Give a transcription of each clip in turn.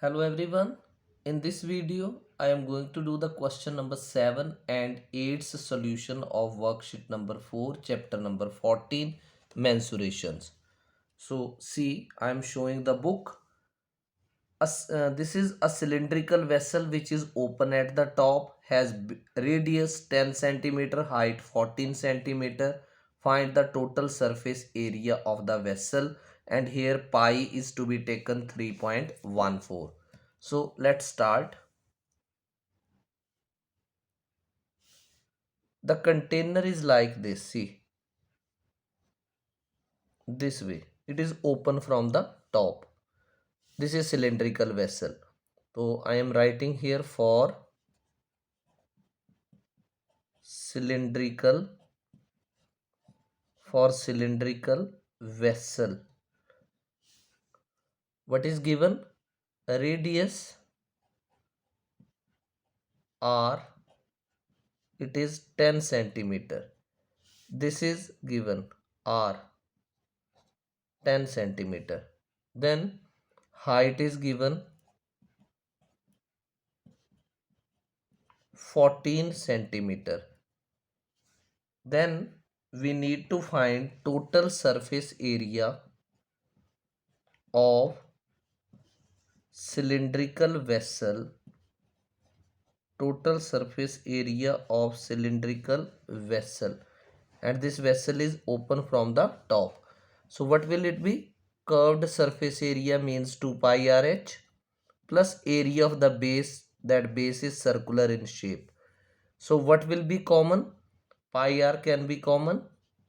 Hello everyone. In this video, I am going to do the question number 7 and 8's solution of worksheet number 4, chapter number 14, mensurations. So see, I am showing the book. This is a cylindrical vessel which is open at the top, has radius 10 centimeter, height 14 centimeter. Find the total surface area of the vessel, and here pi is to be taken 3.14. So let's start. The container is like this. See, this way. It is open from the top. This is cylindrical vessel. So I am writing here cylindrical cylindrical vessel. What is given? Radius r, it is 10 centimeter. This is given r 10 centimeter. Then height is given 14 centimeter. Then we need to find total surface area of cylindrical vessel. Total surface area of cylindrical vessel, and this vessel is open from the top. So what will it be? Curved surface area means 2 pi rh plus area of the base, that base is circular in shape. So what will be common? Pi r can be common,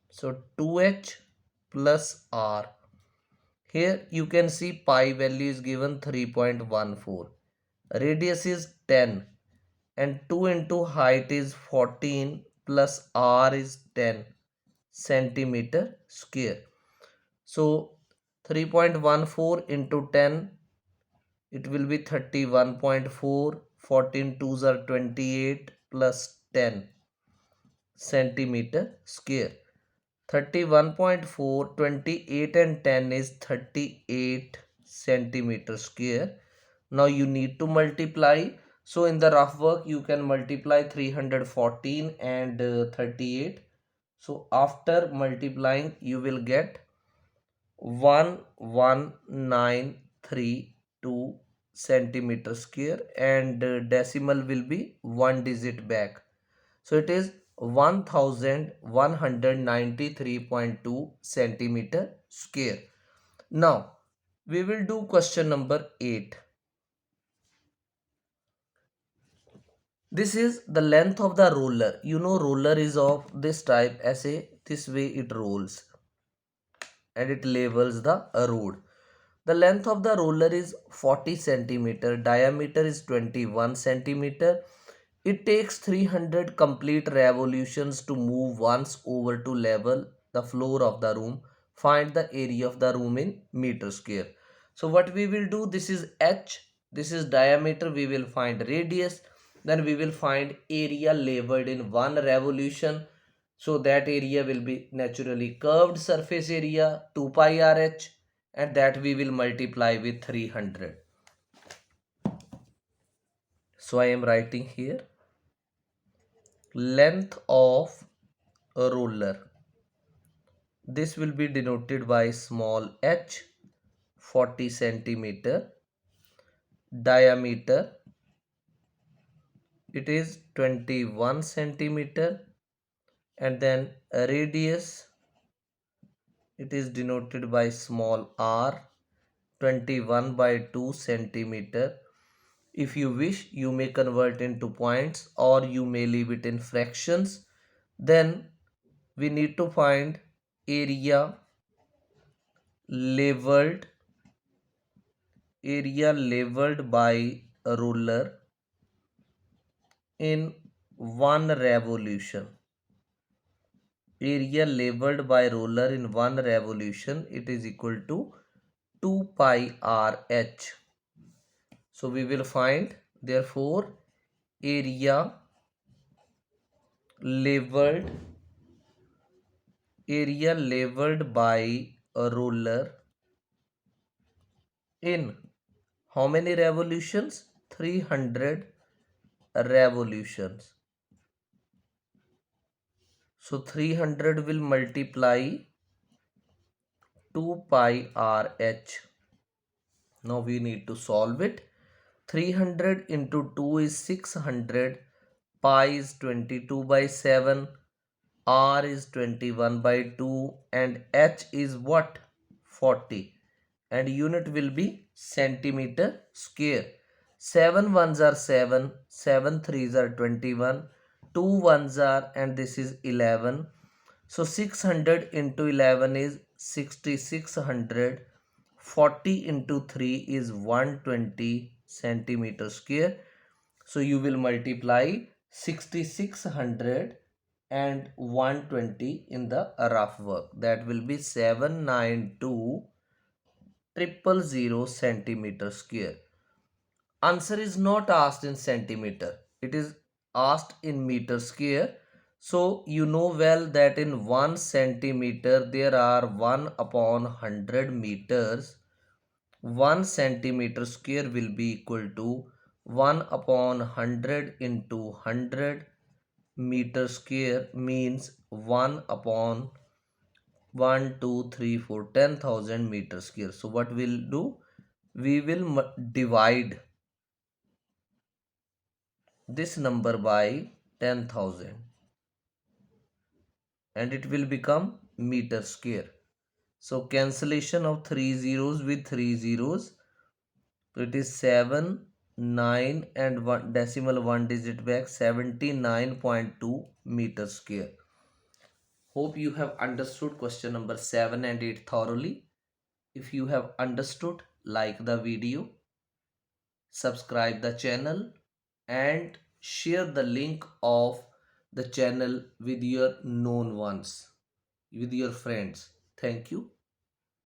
so 2h plus r. Here you can see pi value is given 3.14, radius is 10, and 2 into height is 14 plus r is 10 centimeter square. So 3.14 into 10, it will be 31.4. 14 twos are 28 plus 10 centimeter square. 31.4, 28 and 10 is 38 centimeter square. Now you need to multiply. So in the rough work you can multiply 314 and 38. So after multiplying you will get 11932 centimeter square, and decimal will be one digit back. So it is 1193.2 centimeter square. Now we will do question number 8. This is the length of the roller. You know roller is of this type, as a this way it rolls and it levels the road. The length of the roller is 40 centimeter, diameter is 21 centimeter. It takes 300 complete revolutions to move once over to level the floor of the room. Find the area of the room in meter square. So what we will do, this is h, this is diameter, we will find radius, then we will find area leveled in one revolution. So that area will be naturally curved surface area 2 pi rh, and that we will multiply with 300. So I am writing here length of a roller. This will be denoted by small h, 40 centimeter. Diameter, it is 21 centimeter, and then radius, it is denoted by small r, 21 by 2 centimeter. If you wish, you may convert into points or you may leave it in fractions. Then we need to find area leveled by a ruler in one revolution. Area leveled by ruler in one revolution, it is equal to 2 pi rh. So we will find, therefore, area leveled by a ruler in How many revolutions? 300 revolutions. So 300 will multiply 2 pi RH. Now we need to solve it. 300 into 2 is 600. Pi is 22 by 7. R is 21 by 2. And H is what? 40. And unit will be centimeter square. 7 ones are 7. 7 threes are 21. 2 ones are, and this is 11. So 600 into 11 is 6600. 40 into 3 is 120 centimeter square. So you will multiply 6600 and 120 in the rough work. That will be 792,000 centimeter square. Answer is not asked in centimeter. It is asked in meter square. So you know well that in 1 centimeter there are 1 upon 100 meters. 1 centimeter square will be equal to 1 upon 100 into 100 meter square, means 1 upon 1, 2, 3, 4, 10,000 meter square. So what we'll do? We will divide this number by 10,000 and it will become meter square. So cancellation of 3 zeros with 3 zeros. So it is 7, 9 and 1 decimal 1 digit back, 79.2 meter square. Hope you have understood question number 7 and 8 thoroughly. If you have understood, like the video, subscribe the channel and share the link of the channel with your known ones, with your friends. Thank you.